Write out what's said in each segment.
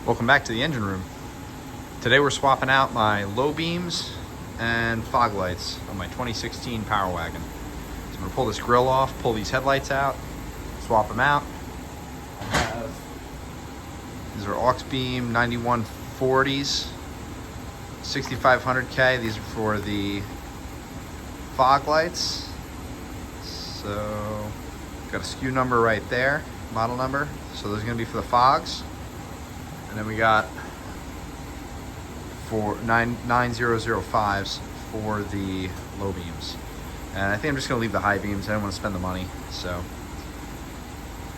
Welcome back to the engine room. Today we're swapping out my low beams and fog lights on my 2016 Power Wagon. So I'm gonna pull this grill off, pull these headlights out, swap them out. These are AUXBEAM 9140s, 6500K. These are for the fog lights. So got a SKU number right there, model number. So those are gonna be for the fogs. And then we got for 9005s for the low beams. And I think I'm just gonna leave the high beams. I don't want to spend the money, so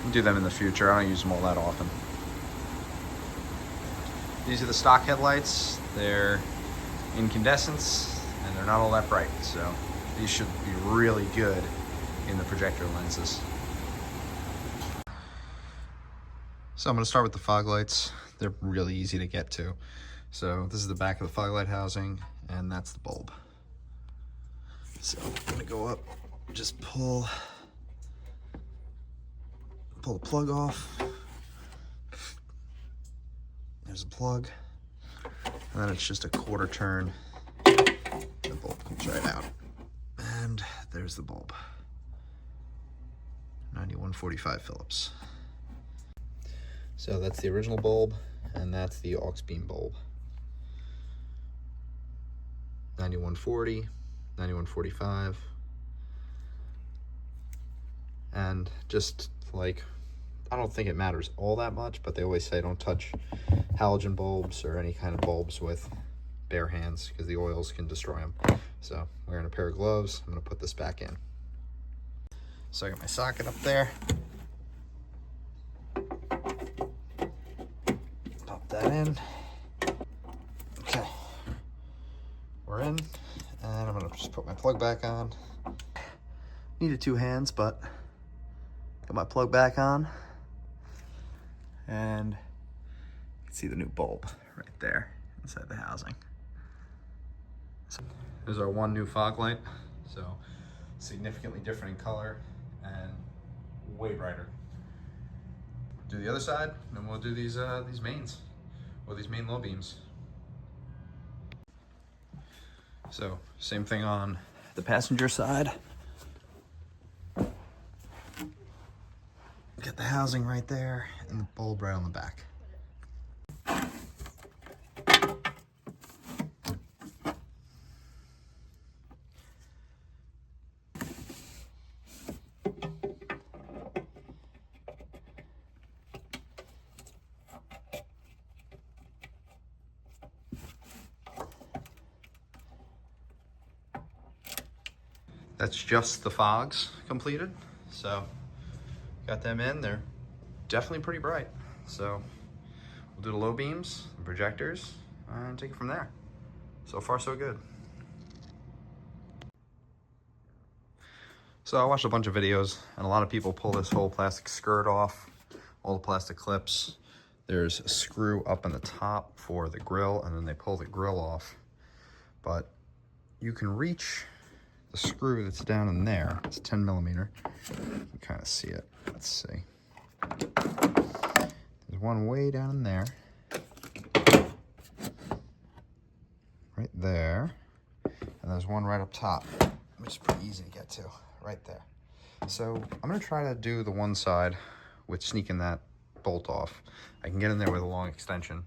I'll do them in the future. I don't use them all that often. These are the stock headlights. They're incandescents and they're not all that bright, so these should be really good in the projector lenses. So I'm gonna start with the fog lights. They're really easy to get to. So this is the back of the fog light housing, and that's the bulb. So I'm gonna go up, just pull the plug off. There's a plug, and then it's just a quarter turn. The bulb comes right out, and there's the bulb. 9145 Phillips. So that's the original bulb, and that's the AUXBEAM bulb. 9140, 9145. And just like, I don't think it matters all that much, but they always say don't touch halogen bulbs or any kind of bulbs with bare hands because the oils can destroy them. So wearing a pair of gloves, I'm gonna put this back in. So I got my socket up there. That in. Okay, we're in, and I'm gonna just put my plug back on. Needed two hands, but got my plug back on, and you can see the new bulb right there inside the housing. So there's our one new fog light, so significantly different in color and way brighter. Do the other side, and then we'll do these mains. Or these main low beams. So same thing on the passenger side. Get the housing right there and the bulb right on the back. That's just the fogs completed. So got them in, they're definitely pretty bright. So we'll do the low beams, the projectors, and take it from there. So far so good. So I watched a bunch of videos and a lot of people pull this whole plastic skirt off, all the plastic clips. There's a screw up in the top for the grill and then they pull the grill off. But you can reach the screw that's down in there. It's 10 millimeter. You can kind of see it. Let's see. There's one way down in there. Right there. And there's one right up top, which is pretty easy to get to. Right there. So I'm going to try to do the one side with sneaking that bolt off. I can get in there with a long extension.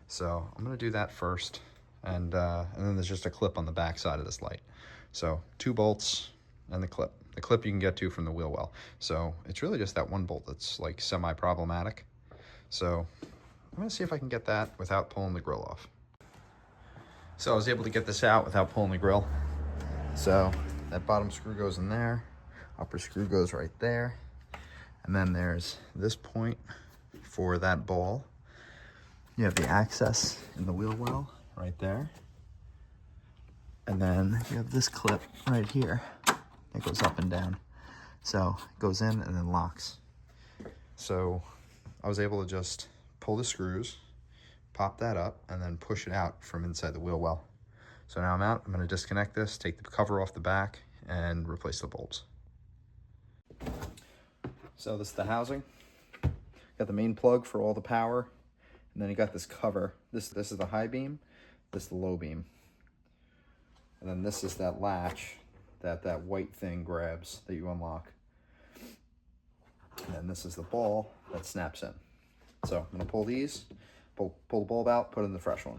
So I'm going to do that first. And then there's just a clip on the back side of this light. So 2 bolts and the clip. The clip you can get to from the wheel well. So it's really just that one bolt that's like semi-problematic. So I'm gonna see if I can get that without pulling the grill off. So I was able to get this out without pulling the grill. So that bottom screw goes in there, upper screw goes right there. And then there's this point for that ball. You have the access in the wheel well right there. And then you have this clip right here that goes up and down. So it goes in and then locks. So I was able to just pull the screws, pop that up, and then push it out from inside the wheel well. So now I'm out. I'm going to disconnect this, take the cover off the back, and replace the bulbs. So this is the housing. Got the main plug for all the power. And then you got this cover. This is the high beam, this is the low beam. And then this is that latch that white thing grabs that you unlock. And then this is the ball that snaps in. So I'm gonna pull these, pull the bulb out, put in the fresh one.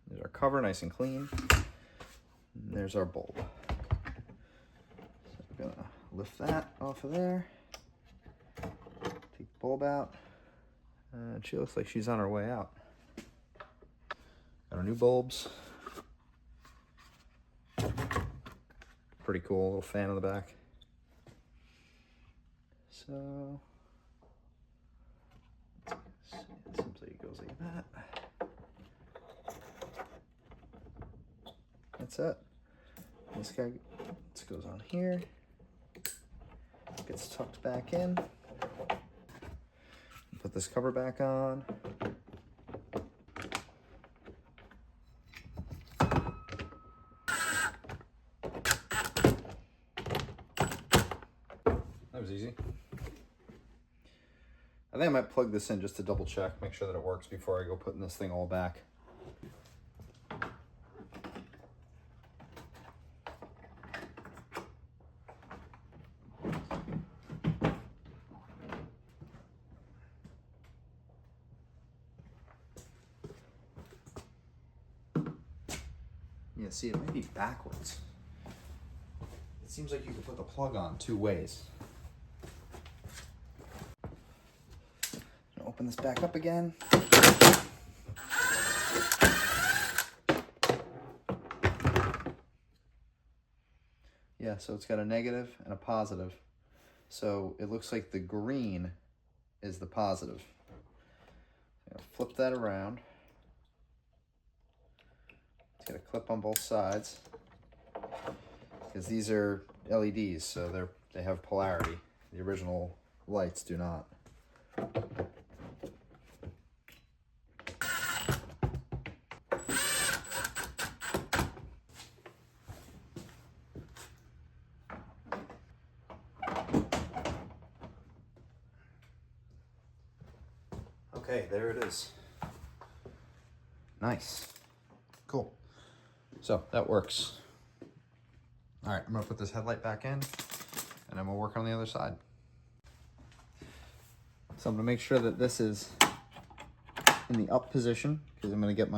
There's our cover, nice and clean. And there's our bulb. So I'm gonna lift that off of there. Take the bulb out. And she looks like she's on her way out. Got our new bulbs. Pretty cool, little fan on the back. So, it seems like it goes like that. That's it. This guy goes on here. Gets tucked back in. Put this cover back on. That was easy. I think I might plug this in just to double check, make sure that it works before I go putting this thing all back. Yeah, see, it might be backwards. It seems like you could put the plug on 2 ways. Open this back up again. Yeah, so it's got a negative and a positive. So it looks like the green is the positive. I'm gonna flip that around. It's got a clip on both sides because these are LEDs, so they have polarity. The original lights do not. Okay, there it is. Nice. Cool. So that works. All right, I'm gonna put this headlight back in and then we'll work on the other side. So I'm gonna make sure that this is in the up position because I'm gonna get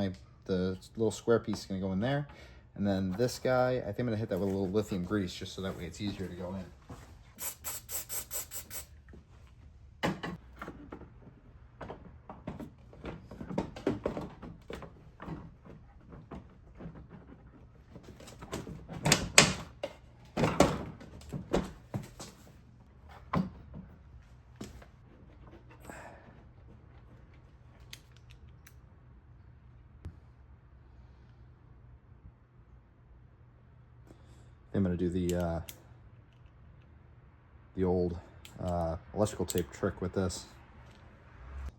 the little square piece is gonna go in there. And then this guy, I think I'm gonna hit that with a little lithium grease just so that way it's easier to go in. I'm going to do the old electrical tape trick with this.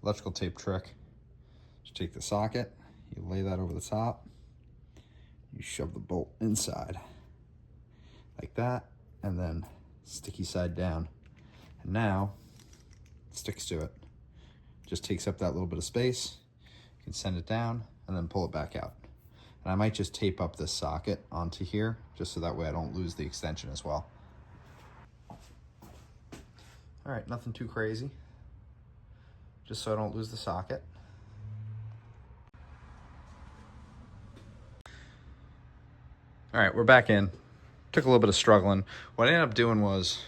Electrical tape trick. Just take the socket, you lay that over the top, you shove the bolt inside like that, and then sticky side down. And now it sticks to it. Just takes up that little bit of space. You can send it down and then pull it back out. And I might just tape up this socket onto here, just so that way I don't lose the extension as well. All right, nothing too crazy. Just so I don't lose the socket. All right, we're back in. Took a little bit of struggling. What I ended up doing was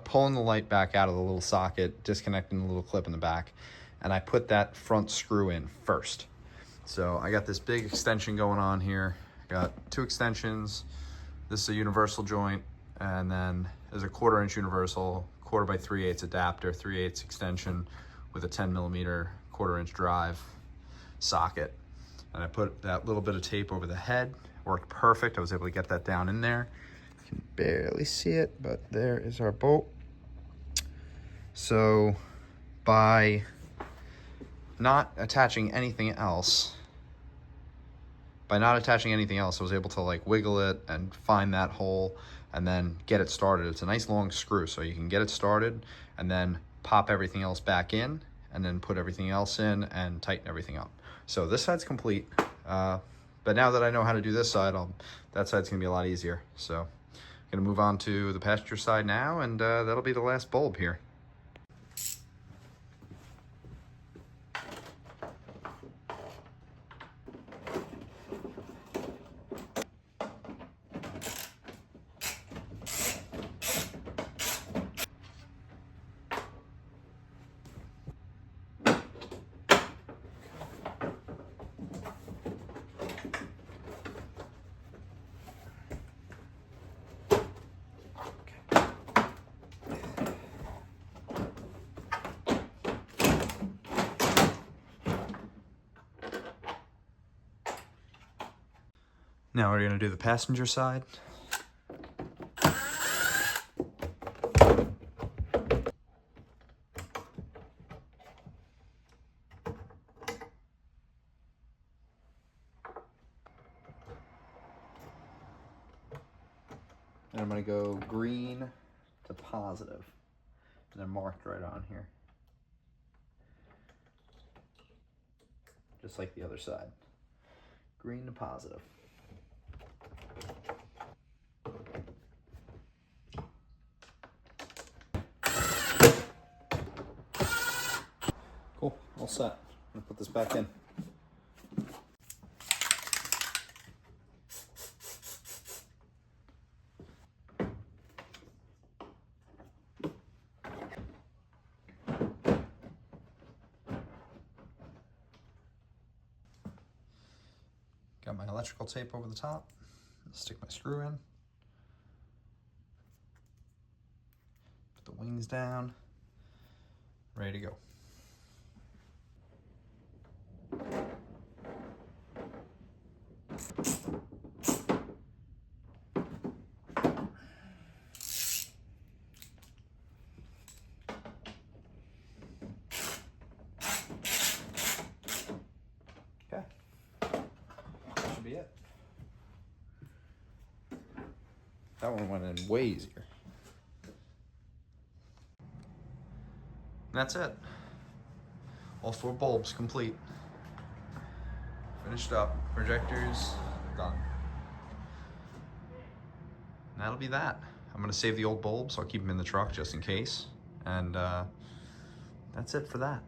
pulling the light back out of the little socket, disconnecting the little clip in the back, and I put that front screw in first. So I got this big extension going on here. I got 2 extensions. This is a universal joint, and then there's a 1/4" universal, 1/4 by 3/8 adapter, 3/8 extension with a 10mm 1/4" drive socket. And I put that little bit of tape over the head. Worked perfect. I was able to get that down in there. You can barely see it, but there is our bolt. So by not attaching anything else, by not attaching anything else, I was able to like wiggle it and find that hole and then get it started. It's a nice long screw, so you can get it started and then pop everything else back in and then put everything else in and tighten everything up. So this side's complete. But now that I know how to do this side, that side's gonna be a lot easier. So I'm gonna move on to the passenger side now, and that'll be the last bulb here. Now we're gonna do the passenger side. And I'm gonna go green to positive, and then marked right on here. Just like the other side. Green to positive. Cool, all set. I'm gonna put this back in. Got my electrical tape over the top. Stick my screw in. Put the wings down. Ready to go. Okay. That should be it. That one went in way easier. And that's it. All 4 bulbs complete. Finished up. Projectors done. And that'll be that. I'm gonna save the old bulbs. I'll keep them in the truck just in case. And that's it for that.